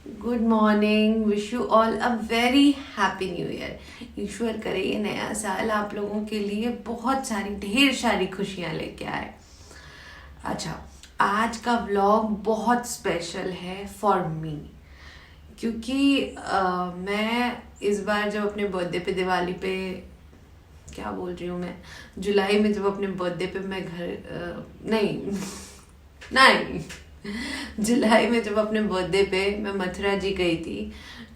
Good morning. Wish you all a very happy new year. ईश्वर करे ये नया साल आप लोगों के लिए बहुत सारी ढेर सारी खुशियां लेके आए। अच्छा, आज का व्लॉग बहुत स्पेशल है फॉर मी, क्योंकि मैं इस बार जब अपने बर्थडे पे, दिवाली पे, क्या बोल रही हूँ मैं, जुलाई में जब अपने बर्थडे पे मैं नहीं नहीं जुलाई में जब अपने बर्थडे पे मैं मथुरा जी गई थी,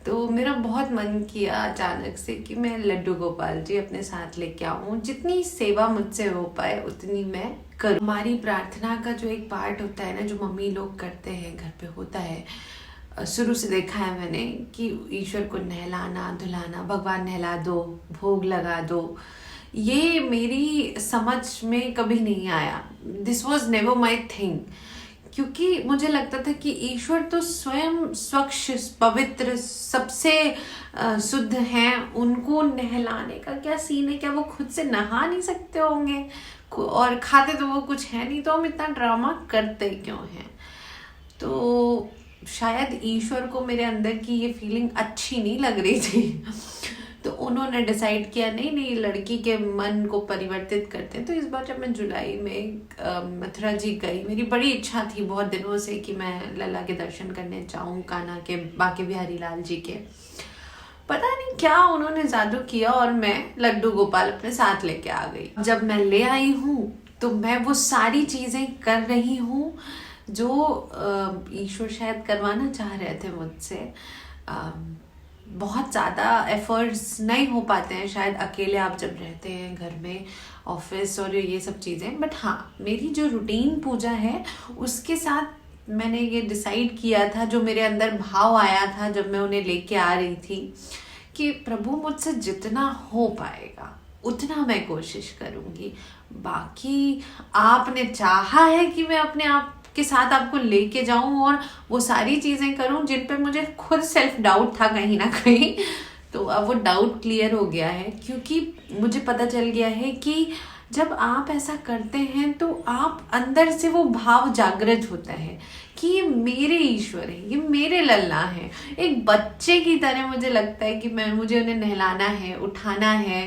तो मेरा बहुत मन किया अचानक से कि मैं लड्डू गोपाल जी अपने साथ लेके आऊं। जितनी सेवा मुझसे हो पाए उतनी मैं करूं। हमारी प्रार्थना का जो एक पार्ट होता है ना, जो मम्मी लोग करते हैं घर पे, होता है, शुरू से देखा है मैंने कि ईश्वर को नहलाना धुलाना, भगवान नहला दो, भोग लगा दो। ये मेरी समझ में कभी नहीं आया। This was never my thing, क्योंकि मुझे लगता था कि ईश्वर तो स्वयं स्वच्छ, पवित्र, सबसे शुद्ध हैं। उनको नहलाने का क्या सीन है? क्या वो खुद से नहा नहीं सकते होंगे? और खाते तो वो कुछ है नहीं, तो हम इतना ड्रामा करते क्यों हैं? तो शायद ईश्वर को मेरे अंदर की ये फीलिंग अच्छी नहीं लग रही थी, तो उन्होंने डिसाइड किया नहीं नहीं, लड़की के मन को परिवर्तित करते हैं। तो इस बार जब मैं जुलाई में मथुरा जी गई, मेरी बड़ी इच्छा थी बहुत दिनों से कि मैं लल्ला के दर्शन करने जाऊं, कान्हा के, बाके बिहारी लाल जी के। पता नहीं क्या उन्होंने जादू किया और मैं लड्डू गोपाल अपने साथ लेके आ गई। जब मैं ले आई हूँ तो मैं वो सारी चीजें कर रही हूँ जो ईश्वर शायद करवाना चाह रहे थे मुझसे। बहुत ज़्यादा एफर्ट्स नहीं हो पाते हैं शायद अकेले, आप जब रहते हैं घर में, ऑफिस और ये सब चीज़ें। बट हाँ, मेरी जो रूटीन पूजा है उसके साथ मैंने ये डिसाइड किया था, जो मेरे अंदर भाव आया था जब मैं उन्हें लेके आ रही थी, कि प्रभु मुझसे जितना हो पाएगा उतना मैं कोशिश करूँगी। बाकी आपने चाहा है कि मैं अपने आप के साथ आपको लेके जाऊं और वो सारी चीजें करूं जिन पे मुझे खुद सेल्फ डाउट था कहीं ना कहीं। तो अब वो डाउट क्लियर हो गया है, क्योंकि मुझे पता चल गया है कि जब आप ऐसा करते हैं तो आप अंदर से वो भाव जागृत होता है कि ये मेरे ईश्वर है, ये मेरे लल्ला है। एक बच्चे की तरह मुझे लगता है कि मुझे उन्हें नहलाना है, उठाना है।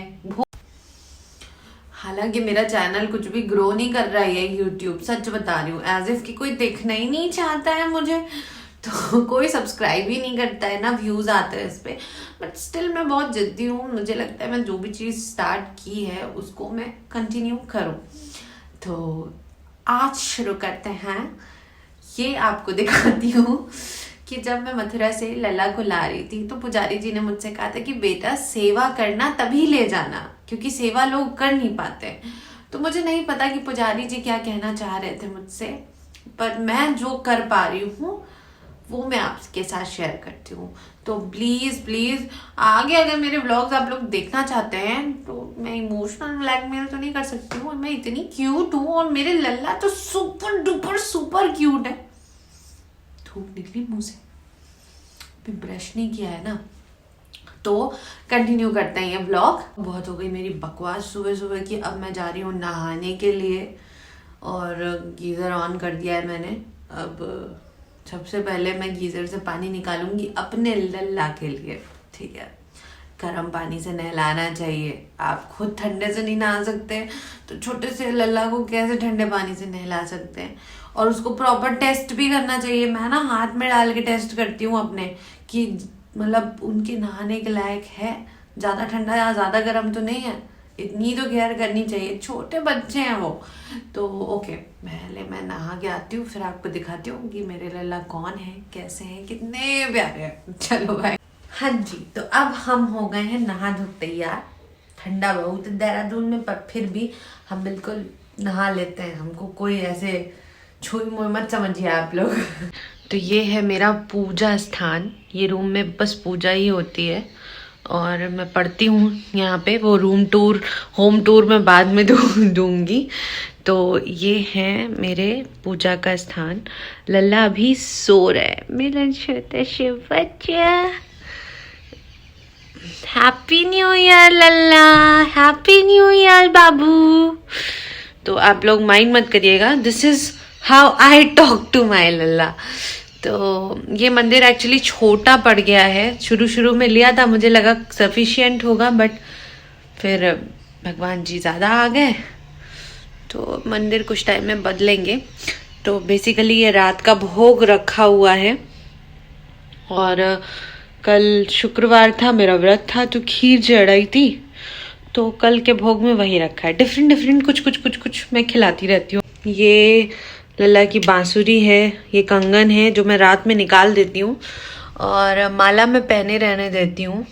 हालांकि मेरा चैनल कुछ भी ग्रो नहीं कर रहा है यूट्यूब, सच बता रही हूँ, एज इफ कि कोई देखना ही नहीं चाहता है मुझे, तो कोई सब्सक्राइब ही नहीं करता है, ना व्यूज आते हैं इस पे। बट स्टिल मैं बहुत जिद्दी हूँ, मुझे लगता है मैं जो भी चीज़ स्टार्ट की है उसको मैं कंटिन्यू करूँ। तो आज शुरू करते हैं। ये आपको दिखाती हूँ कि जब मैं मथुरा से लल्ला को ला रही थी तो पुजारी जी ने मुझसे कहा था कि बेटा सेवा करना तभी ले जाना, क्योंकि सेवा लोग कर नहीं पाते। तो मुझे नहीं पता कि पुजारी जी क्या कहना चाह रहे थे मुझसे, पर मैं जो कर पा रही हूँ वो मैं आपके साथ शेयर करती हूँ। तो प्लीज प्लीज आगे अगर मेरे व्लॉग्स आप लोग देखना चाहते हैं तो मैं इमोशनल ब्लैकमेल तो नहीं कर सकती हूँ। मैं इतनी क्यूट हूँ और मेरे लल्ला तो सुपर डुपर सुपर क्यूट है। धूप निकली मुंह से, अभी ब्रश नहीं किया है ना। तो कंटिन्यू करते हैं ये ब्लॉग। बहुत हो गई मेरी बकवास सुबह सुबह की। अब मैं जा रही हूँ नहाने के लिए और गीज़र ऑन कर दिया है मैंने। अब सबसे पहले मैं गीज़र से पानी निकालूंगी अपने लल्ला के लिए, ठीक है। गर्म पानी से नहलाना चाहिए। आप खुद ठंडे से नहीं नहा सकते तो छोटे से लल्ला को कैसे ठंडे पानी से नहला सकते हैं? और उसको प्रॉपर टेस्ट भी करना चाहिए। मैं ना हाथ में डाल के टेस्ट करती हूँ अपने, कि मतलब उनके नहाने के लायक है, ज़्यादा ठंडा या ज़्यादा गर्म तो नहीं है। इतनी तो केयर करनी चाहिए, छोटे बच्चे हैं वो। तो ओके, पहले मैं नहा के आती हूँ, फिर आपको दिखाती हूँ कि मेरे लल्ला कौन है, कैसे हैं, कितने प्यारे हैं। चलो भाई। हाँ जी, तो अब हम हो गए हैं नहा धो तैयार। ठंडा बहुत देहरादून में, पर फिर भी हम बिल्कुल नहा लेते हैं। हमको कोई ऐसे छुई मुई मत समझिए आप लोग। तो ये है मेरा पूजा स्थान। ये रूम में बस पूजा ही होती है और मैं पढ़ती हूँ यहाँ पे। वो रूम टूर, होम टूर मैं बाद में दूंगी। तो ये है मेरे पूजा का स्थान। लल्ला अभी सो रहा है, मेरा छोटा शिव बच्चा। हैप्पी न्यू ईयर लल्ला, हैप्पी न्यू ईयर बाबू। तो आप लोग माइंड मत करिएगा, this is how I talk to my लल्ला। तो ये मंदिर एक्चुअली छोटा पड़ गया है। शुरू शुरू में लिया था, मुझे लगा सफिशिएंट होगा, बट फिर भगवान जी ज़्यादा आ गए तो मंदिर कुछ टाइम में बदलेंगे। तो बेसिकली ये रात का भोग रखा हुआ है और कल शुक्रवार था, मेरा व्रत था तो खीर चढ़ाई थी, तो कल के भोग में वही रखा है। डिफरेंट डिफरेंट कुछ मैं खिलाती रहती हूँ। ये लल्ला की बांसुरी है, ये कंगन है जो मैं रात में निकाल देती हूँ और माला में पहने रहने देती हूँ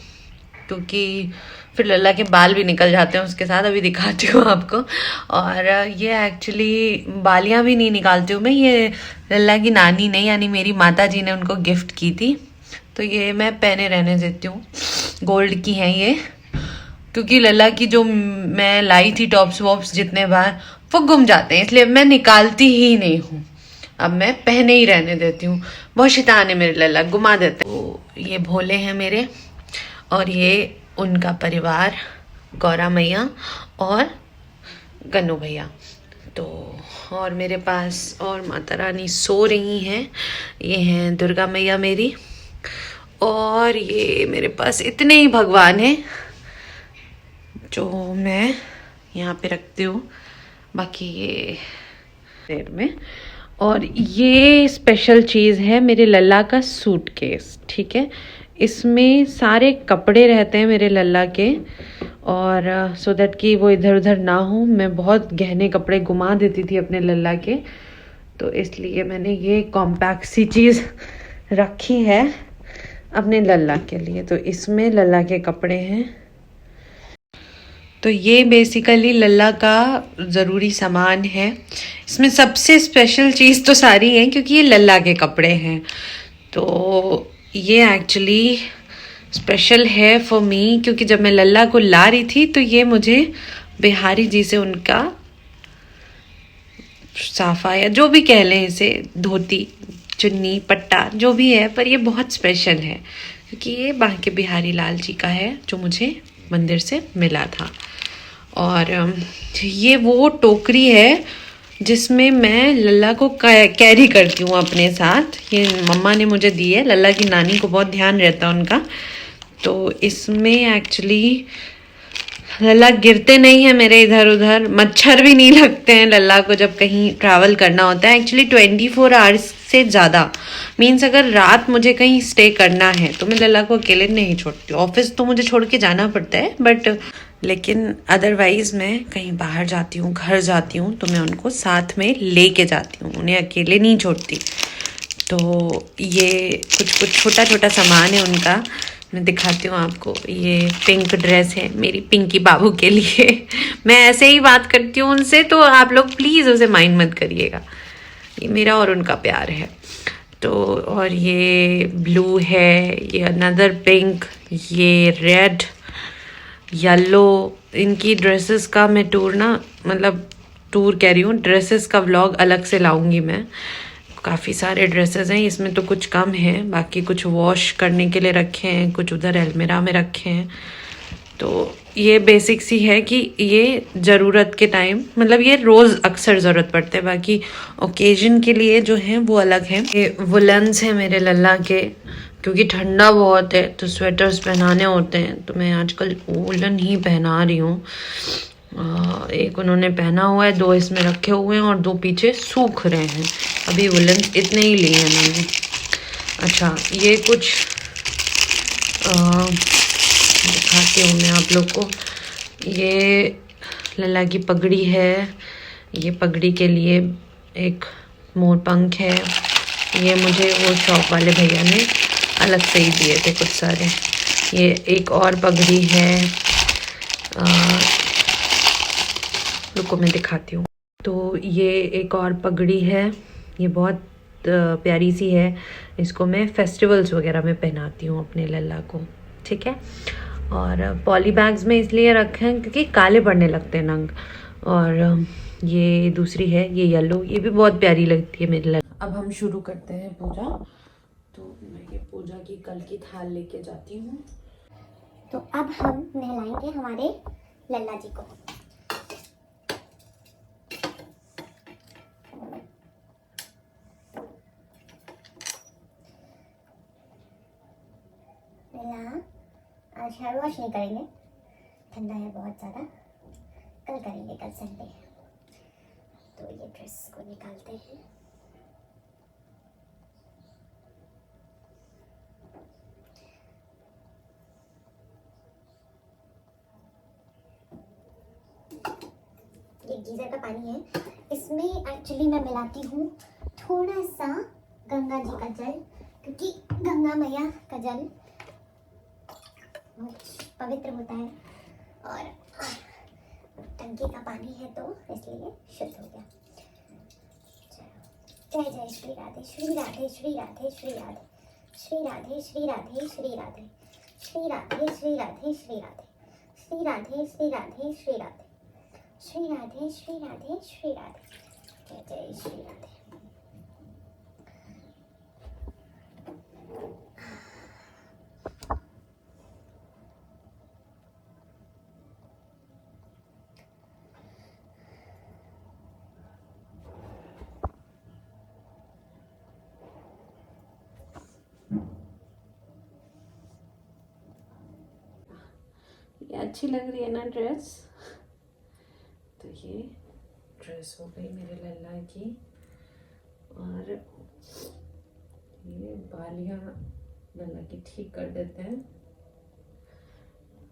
क्योंकि फिर लल्ला के बाल भी निकल जाते हैं उसके साथ। अभी दिखाती हूँ आपको। और ये एक्चुअली बालियाँ भी नहीं निकालती हूँ मैं, ये लल्ला की नानी ने यानी मेरी माता जी ने उनको गिफ्ट की थी, तो ये मैं पहने रहने देती हूँ। गोल्ड की हैं ये, क्योंकि लल्ला की जो मैं लाई थी टॉप्स वॉप्स जितने बार वो गुम जाते हैं, इसलिए मैं निकालती ही नहीं हूँ। अब मैं पहने ही रहने देती हूँ। बहुत शैतान है मेरे लल्ला, गुमा देते हैं। तो ये भोले हैं मेरे और ये उनका परिवार, गौरा मैया और गन्नू भैया। तो और मेरे पास और माता रानी सो रही हैं। ये हैं दुर्गा मैया मेरी, और ये मेरे पास इतने ही भगवान हैं जो मैं यहाँ पे रखती हूँ। बाकी ये देर में, और ये स्पेशल चीज़ है मेरे लल्ला का सूटकेस, ठीक है। इसमें सारे कपड़े रहते हैं मेरे लल्ला के, और सो दैट कि वो इधर उधर ना हो। मैं बहुत गहने कपड़े गुमा देती थी अपने लल्ला के, तो इसलिए मैंने ये कॉम्पैक्ट सी चीज़ रखी है अपने लल्ला के लिए। तो इसमें लल्ला के कपड़े हैं। तो ये बेसिकली लल्ला का ज़रूरी सामान है। इसमें सबसे स्पेशल चीज़ तो सारी है क्योंकि ये लल्ला के कपड़े हैं, तो ये एक्चुअली स्पेशल है फॉर मी, क्योंकि जब मैं लल्ला को ला रही थी तो ये मुझे बिहारी जी से उनका साफा या जो भी कह लें इसे, धोती चुन्नी पट्टा जो भी है, पर ये बहुत स्पेशल है क्योंकि ये बांके बिहारी लाल जी का है जो मुझे मंदिर से मिला था। और ये वो टोकरी है जिसमें मैं लल्ला को कैरी करती हूँ अपने साथ। ये मम्मा ने मुझे दी है, लल्ला की नानी को बहुत ध्यान रहता है उनका, तो इसमें एक्चुअली लल्ला गिरते नहीं है मेरे इधर उधर, मच्छर भी नहीं लगते हैं लल्ला को जब कहीं ट्रैवल करना होता है। एक्चुअली 24 आवर्स से ज़्यादा, मीन्स अगर रात मुझे कहीं स्टे करना है तो मैं लल्ला को अकेले नहीं छोड़ती। ऑफिस तो मुझे छोड़ के जाना पड़ता है, बट लेकिन अदरवाइज़ मैं कहीं बाहर जाती हूँ, घर जाती हूँ, तो मैं उनको साथ में लेके जाती हूँ, उन्हें अकेले नहीं छोड़ती। तो ये कुछ छोटा छोटा सामान है उनका, मैं दिखाती हूँ आपको। ये पिंक ड्रेस है मेरी पिंकी बाबू के लिए। मैं ऐसे ही बात करती हूँ उनसे, तो आप लोग प्लीज़ उसे माइंड मत करिएगा, ये मेरा और उनका प्यार है। तो और ये ब्लू है, ये अनदर पिंक, ये रेड, येलो। इनकी ड्रेसेस का मैं टूर कह रही हूँ, ड्रेसेस का व्लॉग अलग से लाऊंगी मैं। काफ़ी सारे ड्रेसेस हैं, इसमें तो कुछ कम है, बाकी कुछ वॉश करने के लिए रखे हैं, कुछ उधर अलमीरा में रखे हैं। तो ये बेसिक सी है कि ये ज़रूरत के टाइम, ये रोज़ अक्सर ज़रूरत पड़ते हैं, बाकी ओकेजन के लिए जो हैं वो अलग हैं। ये वुलन्स हैं मेरे लल्ला के, क्योंकि ठंडा बहुत है तो स्वेटर्स पहनाने होते हैं, तो मैं आजकल वुलन ही पहना रही हूँ। एक उन्होंने पहना हुआ है, 2 इसमें रखे हुए हैं और 2 पीछे सूख रहे हैं। अभी वुलन इतने ही लिए हैं मैंने। अच्छा, ये कुछ दिखाती हूँ मैं आप लोग को। ये लल्ला की पगड़ी है, ये पगड़ी के लिए एक मोर पंख है। ये मुझे वो शॉप वाले भैया ने अलग से ही दिए थे कुछ सारे। ये एक और पगड़ी है, रुको मैं दिखाती हूँ। तो ये एक और पगड़ी है, ये बहुत प्यारी सी है, इसको मैं फेस्टिवल्स वगैरह में पहनाती हूँ अपने लल्ला को, ठीक है। और पॉली बैग्स में इसलिए रखे हैं क्योंकि काले पड़ने लगते हैं नंग। और ये दूसरी है, ये येलो, ये भी बहुत प्यारी लगती है मेरे लल्ला। अब हम शुरू करते हैं पूजा। तो मैं ये पूजा की कल की थाल लेके जाती हूँ। तो अब हम नहलाएंगे हमारे लल्ला जी को। लल्ला आज हेयर वॉश नहीं करेंगे, ठंडा है बहुत ज़्यादा, कल करेंगे, कल संडे है। तो ये ड्रेस को निकालते हैं। ये गीज़र का पानी है, इसमें एक्चुअली मैं मिलाती हूँ थोड़ा सा गंगा जी का जल, क्योंकि गंगा मैया का जल बहुत पवित्र होता है और टंकी का पानी है तो इसलिए शुद्ध हो गया। जय जय श्री राधे श्री राधे श्री राधे श्री राधे श्री राधे श्री राधे श्री राधे श्री राधे श्री राधे श्री राधे श्री राधे श्री राधे श्री राधे श्री राधे श्री राधे श्री राधे जय जय श्री राधे। ये अच्छी लग रही है ना ड्रेस। तो ये ड्रेस हो गई मेरे लल्ला की, और ये बालियां लल्ला की ठीक कर देते हैं।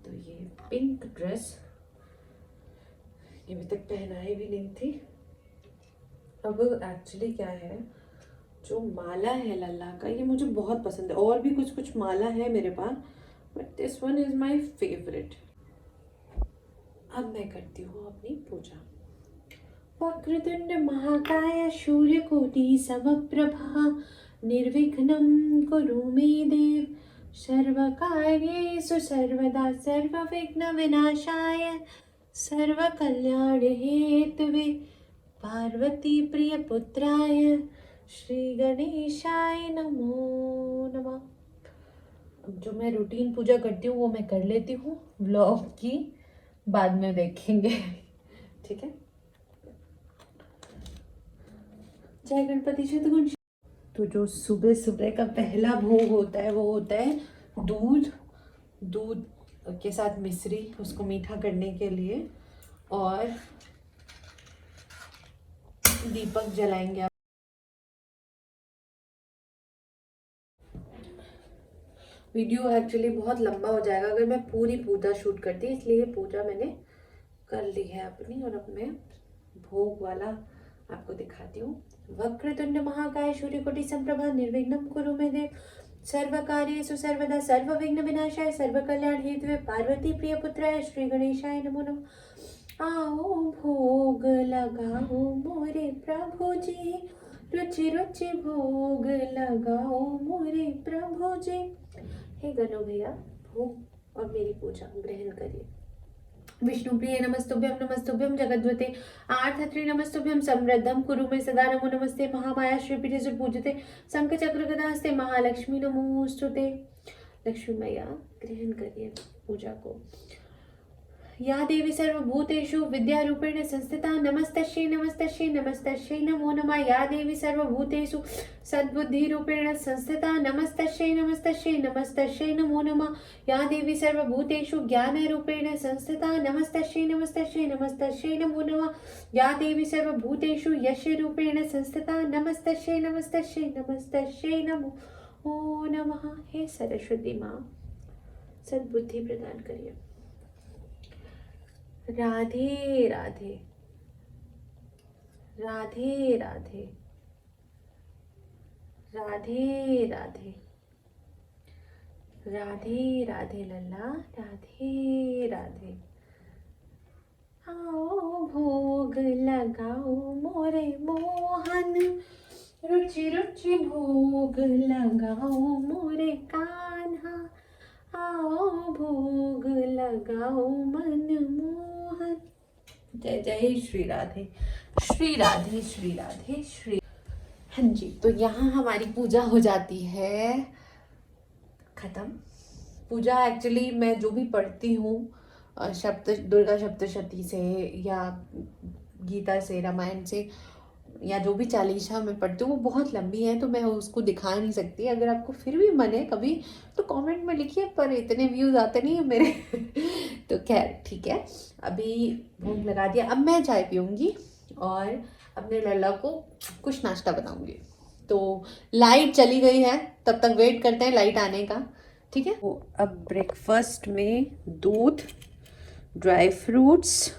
तो ये पिंक ड्रेस ये अभी तक पहनाई भी नहीं थी। अब एक्चुअली क्या है, जो माला है लल्ला का ये मुझे बहुत पसंद है, और भी कुछ कुछ माला है मेरे पास, but this one is my favourite. अब मैं करती हूँ अपनी पूजा। वक्रतुंड महाकाय सूर्यकोटि समप्रभा निर्विघ्नं कुरु मे देव सर्वकार्येषु सर्वदा सर्वविघ्न विनाशाय सर्वकल्याण हेतवे पार्वती प्रिय पुत्राय श्री गणेशाय नमो नमः। अब जो मैं रूटीन पूजा करती हूँ वो मैं कर लेती हूँ, व्लॉग की बाद में देखेंगे, ठीक है। जय गणपति शतगुण। तो जो सुबह सुबह का पहला भोग होता है वो होता है दूध के साथ मिश्री, उसको मीठा करने के लिए, और दीपक जलाएंगे आप। वीडियो एक्चुअली बहुत लंबा हो जाएगा अगर मैं पूरी पूजा शूट करती, इसलिए पूजा मैंने कर ली है अपनी, और अब मैं भोग वाला आपको दिखाती हूँ। वक्रतुंड महाकाय सूर्यकोटि समप्रभा निर्विघ्नं कुरु मे देव सर्वकार्येषु सर्वदा सर्वविघ्न विनाशाय सर्वकल्याण हेतवे पार्वती प्रिय पुत्राय श्री गणेशाय नमो नमः। आओ भोग लगाओ मोरे प्रभु जी, रुचि रुचि भोग लगाओ मोरे प्रभु जी। हे गणो भैया, भोग और मेरी पूजा ग्रहण करिए। विष्णु प्रिय नमस्तुभ्यं जगद्वते आर्तहत्रे नमस्तुभ्यं समृद्धं कुरु मे सदा नमो नमस्ते महामाया श्रीपीठे पूजते शंख चक्र गदास्ते महालक्ष्मी नमोस्तुते। लक्ष्मी मैया ग्रहण करिए पूजा को। या देवी सर्वभूतेषु विद्यारूपेण संस्थिता नमस्तस्यै नमस्तस्यै नमस्तस्यै नमो नमः। या देवी सर्वभूतेषु सद्बुद्धिरूपेण संस्थिता नमस्तस्यै नमस्तस्यै नमस्तस्यै नमो नमः। या देवी सर्वभूतेषु ज्ञानरूपेण संस्थिता नमस्तस्यै नमस्तस्यै नमस्तस्यै नमो नमः। या देवी सर्वभूतेषु यशरूपेण संस्थिता नमस्तस्यै नमस्तस्यै नमस्तस्यै नमो नमः। हे सरस्वती माँ सद्बुद्धि प्रदान करिए। राधे राधे राधे राधे राधे राधे राधे राधे लल्ला राधे राधे। आओ भोग लगाओ मोरे मोहन, रुचि रुचि भोग लगाओ मोरे कान्हा। आओ भोग लगाओ मन मोहन। जय जय श्री राधे श्री राधे श्री राधे श्री। हाँ जी, तो यहाँ हमारी पूजा हो जाती है खत्म। पूजा एक्चुअली मैं जो भी पढ़ती हूँ दुर्गा सप्तशती से या गीता से रामायण से, या जो भी चालीसा मैं पढ़ती हूँ वो बहुत लंबी है, तो मैं उसको दिखा नहीं सकती। अगर आपको फिर भी मन है कभी तो कमेंट में लिखिए, पर इतने व्यूज़ आते नहीं है मेरे तो खैर ठीक है, अभी भोग लगा दिया। अब मैं चाय पीऊँगी और अपने लल्ला को कुछ नाश्ता बनाऊँगी। तो लाइट चली गई है, तब तक वेट करते हैं लाइट आने का, ठीक है। तो अब ब्रेकफास्ट में दूध, ड्राई फ्रूट्स।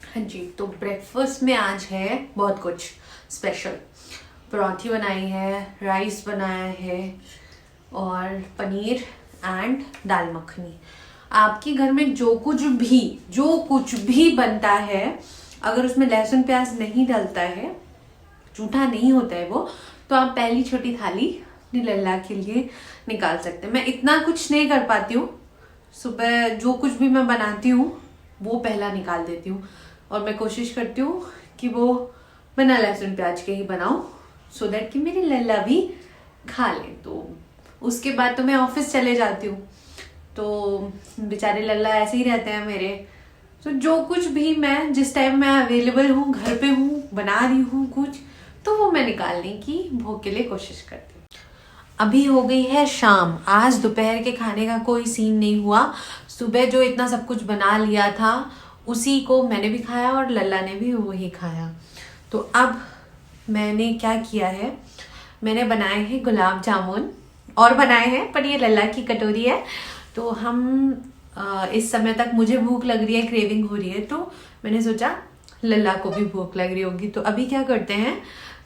हाँ जी, तो ब्रेकफास्ट में आज है बहुत कुछ स्पेशल। पराठी बनाई है, राइस बनाया है और पनीर एंड दाल मखनी। आपके घर में जो कुछ भी बनता है, अगर उसमें लहसुन प्याज नहीं डलता है, जूठा नहीं होता है वो, तो आप पहली छोटी थाली अपनी लल्ला के लिए निकाल सकते हैं। मैं इतना कुछ नहीं कर पाती हूँ, सुबह जो कुछ भी मैं बनाती हूँ वो पहला निकाल देती हूँ, और मैं कोशिश करती हूँ कि वो बिना लहसुन प्याज के ही बनाऊँ, सो दैट कि मेरी लल्ला भी खा ले। तो उसके बाद तो मैं ऑफिस चले जाती हूँ, तो बेचारे लल्ला ऐसे ही रहते हैं मेरे। तो जो कुछ भी मैं जिस टाइम मैं अवेलेबल हूँ, घर पे हूँ, बना रही हूँ कुछ, तो वो मैं निकालने की भोग के लिए कोशिश करती हूँ। अभी हो गई है शाम। आज दोपहर के खाने का कोई सीन नहीं हुआ। सुबह जो इतना सब कुछ बना लिया था उसी को मैंने भी खाया और लल्ला ने भी वही खाया। तो अब मैंने क्या किया है, मैंने बनाए हैं गुलाब जामुन और बनाए हैं, पर ये लल्ला की कटोरी है। तो हम इस समय तक मुझे भूख लग रही है, क्रेविंग हो रही है, तो मैंने सोचा लल्ला को भी भूख लग रही होगी। तो अभी क्या करते हैं,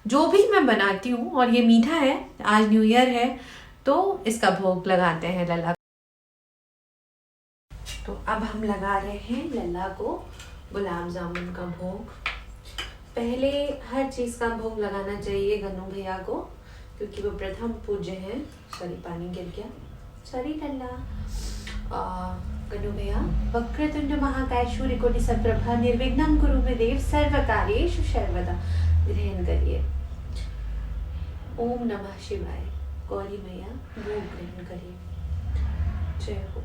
जो भी मैं बनाती हूँ, और ये मीठा है, आज न्यू ईयर है, तो इसका भोग लगाते हैं लल्ला। तो अब हम लगा रहे हैं लल्ला को गुलाब जामुन का भोग। पहले हर चीज का भोग लगाना चाहिए गन्नू भैया को, क्योंकि वो प्रथम पूज्य हैं। सॉरी, पानी गिर गया, सॉरी लल्ला। गन्नू भैया, वक्रतुंड महाकाय सूर्यकोटि समप्रभा निर्विघ्नं कुरु मे देव सर्वकार्येषु सर्वदा। ग्रहण करिए। ओम नमः शिवाय। गौरी मैया भोग ग्रहण करिए। जय हो।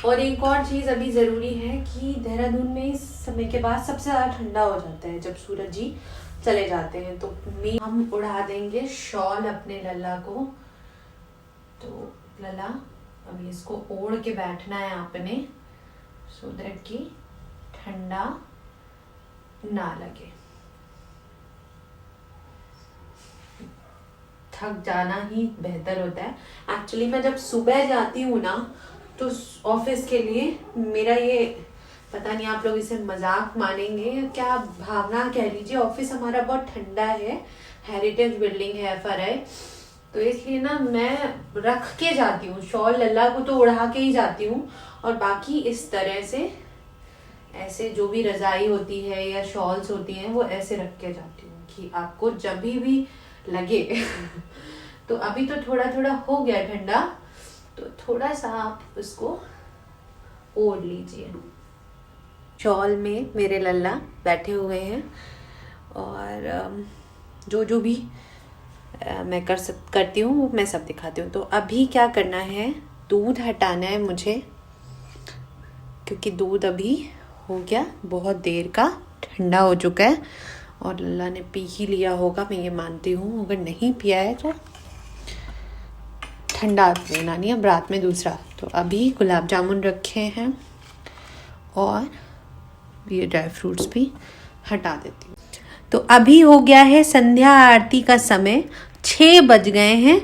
और एक और चीज अभी जरूरी है कि देहरादून में इस समय के बाद सबसे ज्यादा ठंडा हो जाता है जब सूरज जी चले जाते हैं। तो हम उड़ा देंगे शॉल अपने लल्ला को। तो लल्ला, अभी इसको ओढ़ के बैठना है आपने, सो दैट कि ठंडा ना लगे। थक जाना ही बेहतर होता है। एक्चुअली मैं जब सुबह जाती हूँ ना, तो ऑफिस के लिए मेरा ये, पता नहीं आप लोग इसे मजाक मानेंगे या क्या भावना कह लीजिए, ऑफिस हमारा बहुत ठंडा है, हेरिटेज बिल्डिंग है FRI, तो इसलिए ना मैं रख के जाती हूँ शॉल। लल्ला को तो उड़ा के ही जाती हूँ, और बाकी इस तरह से ऐसे जो भी रजाई होती है या शॉल्स होती हैं वो ऐसे रख के जाती हूँ कि आपको जब भी लगे तो अभी तो थोड़ा थोड़ा हो गया ठंडा, तो थोड़ा सा आप उसको ओढ़ लीजिए। शॉल में मेरे लल्ला बैठे हुए हैं, और जो भी मैं करती हूँ वो मैं सब दिखाती हूँ। तो अभी क्या करना है, दूध हटाना है मुझे, क्योंकि दूध अभी हो गया बहुत देर का, ठंडा हो चुका है, और लल्ला ने पी ही लिया होगा, मैं ये मानती हूँ। अगर नहीं पिया है तो ठंडा देना नहीं, अब रात में दूसरा। तो अभी गुलाब जामुन रखे हैं और ये ड्राई फ्रूट्स भी हटा देती हूँ। तो अभी हो गया है संध्या आरती का समय, 6 बज गए हैं।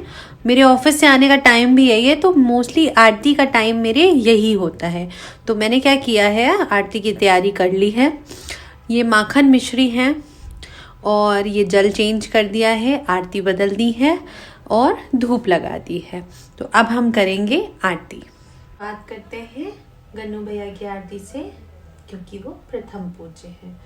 मेरे ऑफिस से आने का टाइम भी यही है, तो मोस्टली आरती का टाइम मेरे यही होता है। तो मैंने क्या किया है, आरती की तैयारी कर ली है। ये माखन मिश्री है, और ये जल चेंज कर दिया है, आरती बदल दी है, और धूप लगा दी है। तो अब हम करेंगे आरती। बात करते हैं गन्नू भैया की आरती से, क्योंकि वो प्रथम पूज्य हैं।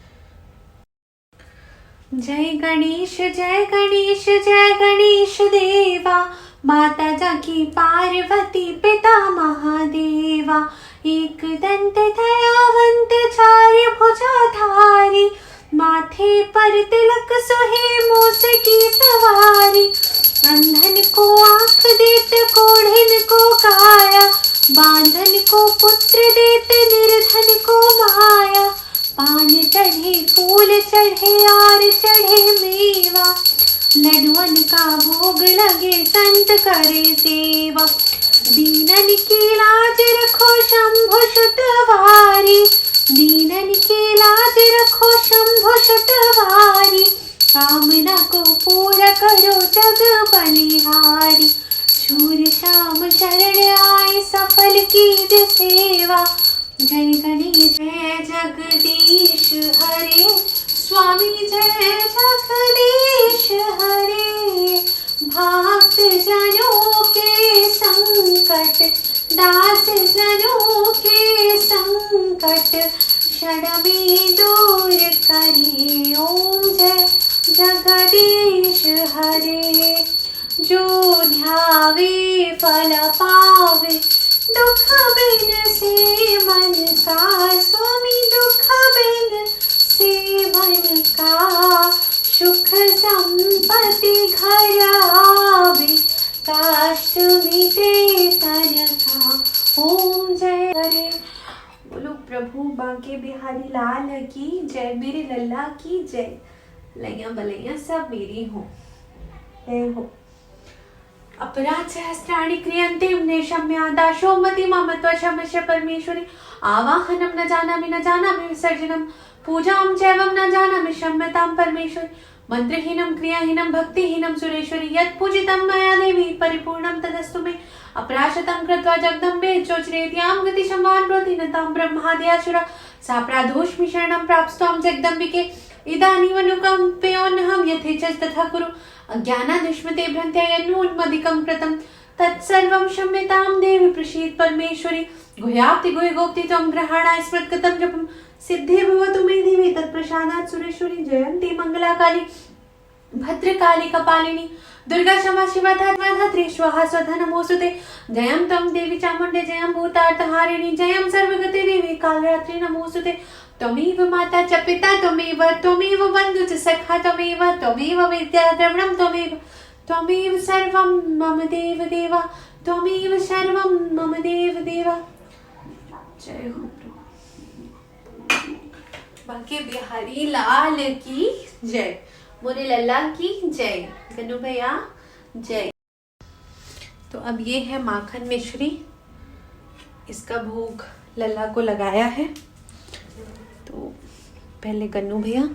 जय गणेश जय गणेश जय गणेश देवा, माता जाकी पार्वती पिता महादेवा, एक दंत दयावंत चार भुजाधारी, माथे पर तिलक सोहे मूस की सवारी, अंधन को आँख देत कोढ़िन को काया, बांधन को पुत्र देत निर्धन को माया, पान चढ़े फूल चढ़े और चढ़े मेवा, लड्डुअन का भोग लगे संत करे सेवा। दीनन की लाज रखो शंभु सुतवारी, दीनन की लाज रखो शंभु सुतवारी, कामना को पूरा करो जग बलिहारी। शूर श्याम शरण आए सफल कीज सेवा, जय गणेश जय जगदीश हरे, स्वामी जय जगदीश हरे। भक्त जनों के संकट, दास जनों के संकट, क्षण में दूर करे, ओम जय जगदीश हरे। जो ध्यावे फल पावे, दुख बिन से मन का, स्वामी दुख बिन से मन का, सुख संपत्ति घर आवे, काष्ट मिटे तन का, ओम जय हरे। बोलो प्रभु बांके बिहारी लाल की जय, मेरे लल्ला की जय। लैया बलैया सब मेरी हो, जय हो। अपराध सहस्राणि क्रियन्ते क्षम्या दाशो मति मम त्वशमस्य परमेश्वरी। आवाहनम न जानामि विसर्जनम, पूजां चैवं न जानामि क्षम्यतां परमेश्वरी। मंत्रहीनम क्रियाहीनम भक्तिहीनम सुरेश्वरी, यत् पूजितं मया देवी परिपूर्णं तदस्तु मे। अपराशतं कृत्वा जगदम्बे चोचरेत्यां गतिशमान् रोधिनतां ब्रह्मादयासुरा। साप्राधोष्मि शरणं प्राप्स्त्वां जगदम्बिके, इदानीमनुकम्पयोऽहं यथेच्छस तथा कुरु। अज्ञानादुष्मते भ्रन्त्यायन्नून्मधिकं कृतं, तत्सर्वं क्षम्यतां देवी प्रसीद परमेश्वरी। गुह्याप्ति गुह्यगोप्ति त्वं ग्रहाणाय स्मृतकृतं जपं, सिद्धे भवतु मे देवी तत्प्रसादात् सुरेश्वरी। जयन्ती मंगलाकाली भद्रकाली कपालिनी, दुर्गा क्षमा शिवा धात्री स्वाहा स्वधा नमोस्तुते। जयं त्वं देवी चामुण्डे, जयं भूतार्थहारिणी, जयं सर्वगते देवी कालरात्रि नमोस्तुते। त्वमेव माता च पिता त्वमेव बन्धु च सखा त्वमेव विद्या द्रविणं त्वमेव सर्वं मम देव देवा, त्वमेव सर्वं मम देव देवा। जय हो बांके बिहारी लाल की जय, मोरे लल्ला की जय, गन्नू भैया जय। तो अब ये है माखन मिश्री, इसका भोग लल्ला को लगाया है। तो पहले गन्नू भैया,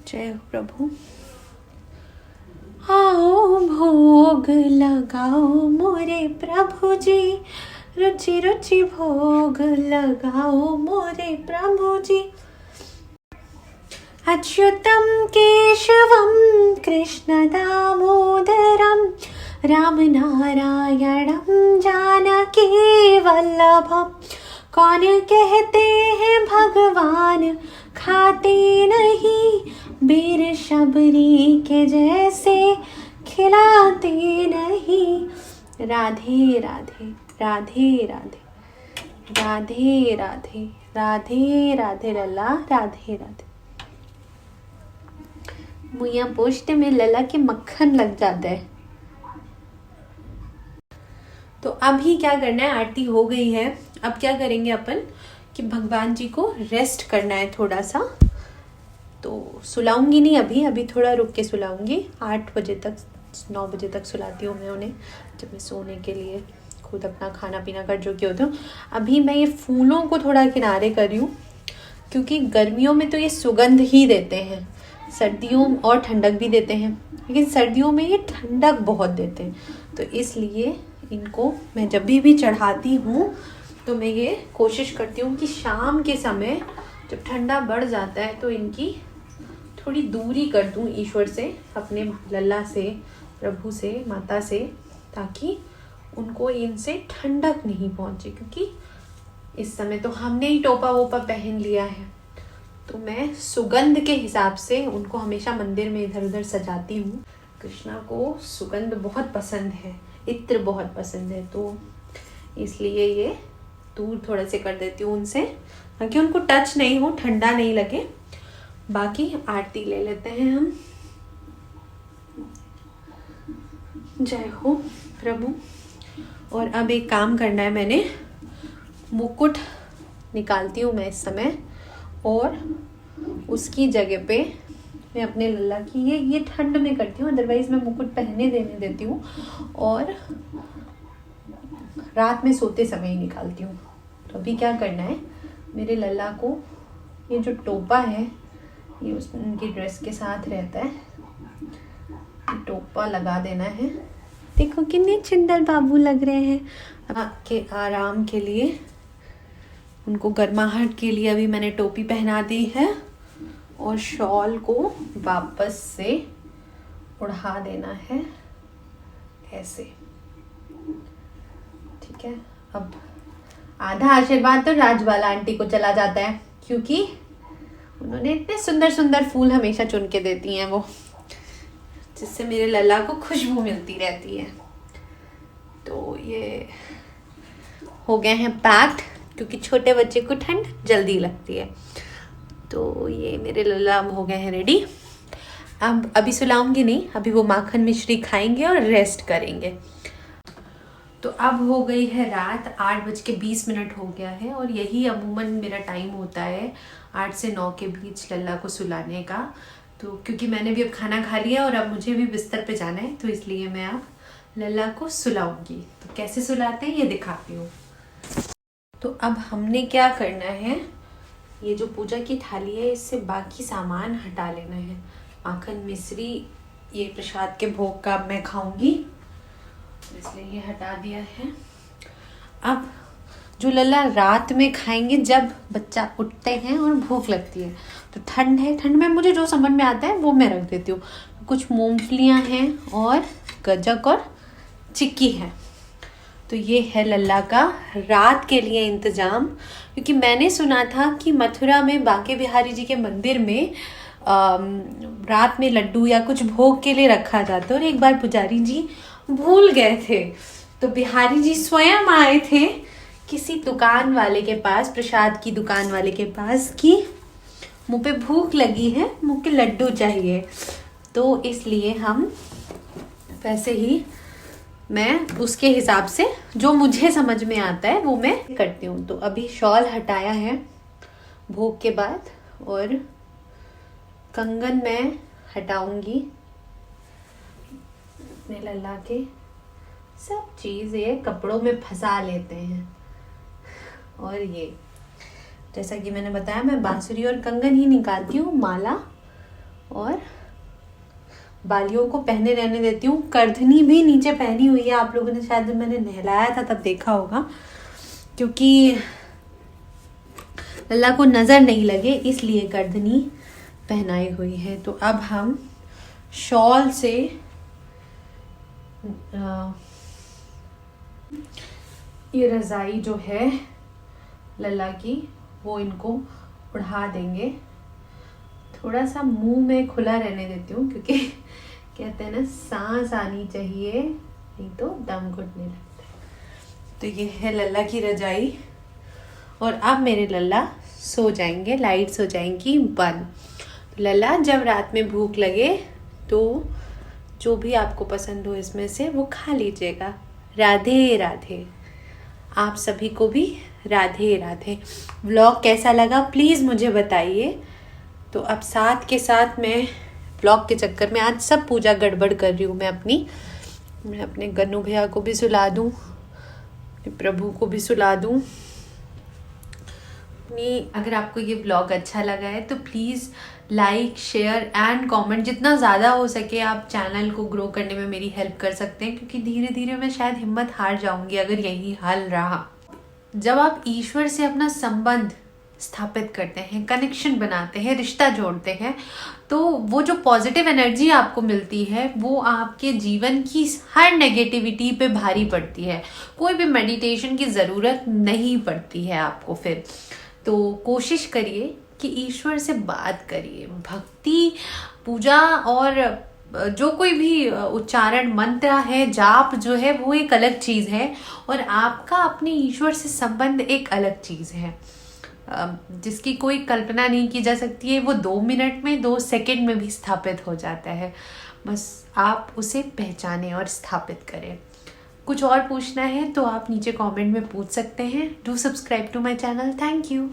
जय हो प्रभु। आओ भोग लगाओ मोरे प्रभु जी, रुचि रुचि भोग लगाओ मोरे प्रभु जी। अच्युतं केशवं कृष्ण दामोदरं, राम नारायणं जानकी वल्लभं। कौन कहते हैं भगवान खाते नहीं, बीर शबरी के जैसे खिलाते नहीं। राधे राधे राधे राधे राधे राधे राधे राधे लल्ला, राधे राधे। मुइया पोछते में लल्ला के मक्खन लग जाता है। तो अभी क्या करना है, आरती हो गई है। अब क्या करेंगे अपन कि भगवान जी को रेस्ट करना है थोड़ा सा। तो सुलाऊंगी नहीं अभी थोड़ा रुक के सुलाऊंगी। 8 बजे तक 9 बजे तक सुलाती हूँ मैं उन्हें, जब मैं सोने के लिए खुद अपना खाना पीना कर चुकी होती हूँ। अभी मैं ये फूलों को थोड़ा किनारे कर रही हूँ, क्योंकि गर्मियों में तो ये सुगंध ही देते हैं, सर्दियों और ठंडक भी देते हैं, लेकिन सर्दियों में ये ठंडक बहुत देते हैं। तो इसलिए इनको मैं जब भी चढ़ाती हूँ तो मैं ये कोशिश करती हूँ कि शाम के समय जब ठंडा बढ़ जाता है तो इनकी थोड़ी दूरी कर दूँ ईश्वर से, अपने लल्ला से, प्रभु से, माता से, ताकि उनको इनसे ठंडक नहीं पहुँचे। क्योंकि इस समय तो हमने ही टोपा वोपा पहन लिया है, तो मैं सुगंध के हिसाब से उनको हमेशा मंदिर में इधर उधर सजाती हूँ। कृष्णा को सुगंध बहुत पसंद है, इत्र बहुत पसंद है, तो इसलिए ये दूर थोड़ा से कर देती हूँ उनसे, ताकि उनको टच नहीं हो, ठंडा नहीं लगे। बाकी आरती ले लेते हैं हम। जय हो प्रभु। और अब एक काम करना है, मैंने मुकुट निकालती हूँ मैं इस समय, और उसकी जगह पे मैं अपने लल्ला की ये ठंड में करती हूँ, अदरवाइज मैं मुकुट पहने देने देती हूँ और रात में सोते समय ही निकालती हूँ। तो अभी क्या करना है, मेरे लल्ला को ये जो टोपा है ये उनकी ड्रेस के साथ रहता है, टोपा लगा देना है। देखो कितने सुंदर बाबू लग रहे हैं। के आराम के लिए, उनको गर्माहट के लिए अभी मैंने टोपी पहना दी है और शॉल को वापस से उड़ा देना है ऐसे, ठीक है। अब आधा आशीर्वाद तो राजबाला आंटी को चला जाता है, क्योंकि उन्होंने इतने सुंदर सुंदर फूल हमेशा चुन के देती हैं वो, जिससे मेरे लल्ला को खुशबू मिलती रहती है। तो ये हो गए हैं पैक्ड, क्योंकि छोटे बच्चे को ठंड जल्दी लगती है। तो ये मेरे लल्ला हो गए हैं रेडी। अब अभी सुलाऊंगी नहीं, अभी वो माखन मिश्री खाएंगे और रेस्ट करेंगे। तो अब हो गई है रात, 8:20 हो गया है और यही अमूमन मेरा टाइम होता है 8 से 9 के बीच लल्ला को सुलाने का। तो क्योंकि मैंने भी अब खाना खा लिया और अब मुझे भी बिस्तर पे जाना है, तो इसलिए मैं अब लल्ला को सुलाऊंगी। तो कैसे सुलाते हैं ये दिखाती हूँ। तो अब हमने क्या करना है, ये जो पूजा की थाली है इससे बाकी सामान हटा लेना है। माखन मिश्री ये प्रसाद के भोग का मैं खाऊंगी, इसलिए ये हटा दिया है। अब जो लल्ला रात में खाएंगे जब बच्चा उठते हैं और भूख लगती है, तो ठंड है, ठंड में मुझे जो समझ में आता है वो मैं रख देती हूँ। कुछ मूंगफलियाँ हैं और गज्जक और चिक्की है। तो ये है लल्ला का रात के लिए इंतजाम, क्योंकि मैंने सुना था कि मथुरा में बांके बिहारी जी के मंदिर में रात में लड्डू या कुछ भोग के लिए रखा जाता है, और एक बार पुजारी जी भूल गए थे। तो बिहारी जी स्वयं आए थे किसी दुकान वाले के पास, प्रसाद की दुकान वाले के पास, कि मुँह पे भूख लगी है, मुँह के लड्डू चाहिए। तो इसलिए हम वैसे ही मैं उसके हिसाब से जो मुझे समझ में आता है वो मैं करती हूँ। तो अभी शॉल हटाया है भोग के बाद, और कंगन मैं हटाऊंगी। अपने लल्ला के सब चीज़ ये कपड़ों में फंसा लेते हैं। और ये जैसा कि मैंने बताया, मैं बांसुरी और कंगन ही निकालती हूँ, माला और बालियों को पहने रहने देती हूँ। करधनी भी नीचे पहनी हुई है, आप लोगों ने शायद मैंने नहलाया था तब देखा होगा, क्योंकि लल्ला को नज़र नहीं लगे इसलिए करधनी पहनाई हुई है। तो अब हम शॉल से ये रज़ाई जो है लल्ला की वो इनको उड़ा देंगे। थोड़ा सा मुंह में खुला रहने देती हूँ, क्योंकि कहते हैं ना सांस आनी चाहिए, नहीं तो दम घुटने लगता है। तो ये है लल्ला की रजाई, और अब मेरे लल्ला सो जाएंगे, लाइट्स हो जाएंगी बंद। लल्ला जब रात में भूख लगे तो जो भी आपको पसंद हो इसमें से वो खा लीजिएगा। राधे राधे। आप सभी को भी राधे राधे। व्लॉग कैसा लगा प्लीज़ मुझे बताइए। तो अब साथ के साथ मैं व्लॉग के चक्कर में आज सब पूजा गड़बड़ कर रही हूँ। मैं अपने गन्नू भैया को भी सुला दूँ, प्रभु को भी सुला दूँ। अगर आपको ये व्लॉग अच्छा लगा है तो please like, share and comment, जितना ज़्यादा हो सके आप चैनल को ग्रो करने में मेरी हेल्प कर सकते हैं, क्योंकि धीरे धीरे मैं शायद हिम्मत हार जाऊंगी अगर यही हाल रहा। जब आप ईश्वर से अपना संबंध स्थापित करते हैं, कनेक्शन बनाते हैं, रिश्ता जोड़ते हैं, तो वो जो पॉजिटिव एनर्जी आपको मिलती है वो आपके जीवन की हर नेगेटिविटी पे भारी पड़ती है। कोई भी मेडिटेशन की ज़रूरत नहीं पड़ती है आपको फिर। तो कोशिश करिए कि ईश्वर से बात करिए। भक्ति, पूजा और जो कोई भी उच्चारण, मंत्र है, जाप जो है वो एक अलग चीज़ है, और आपका अपने ईश्वर से संबंध एक अलग चीज़ है जिसकी कोई कल्पना नहीं की जा सकती है। वो 2 मिनट में, 2 सेकंड में भी स्थापित हो जाता है। बस आप उसे पहचानें और स्थापित करें। कुछ और पूछना है तो आप नीचे कमेंट में पूछ सकते हैं। Do subscribe to my channel. Thank you.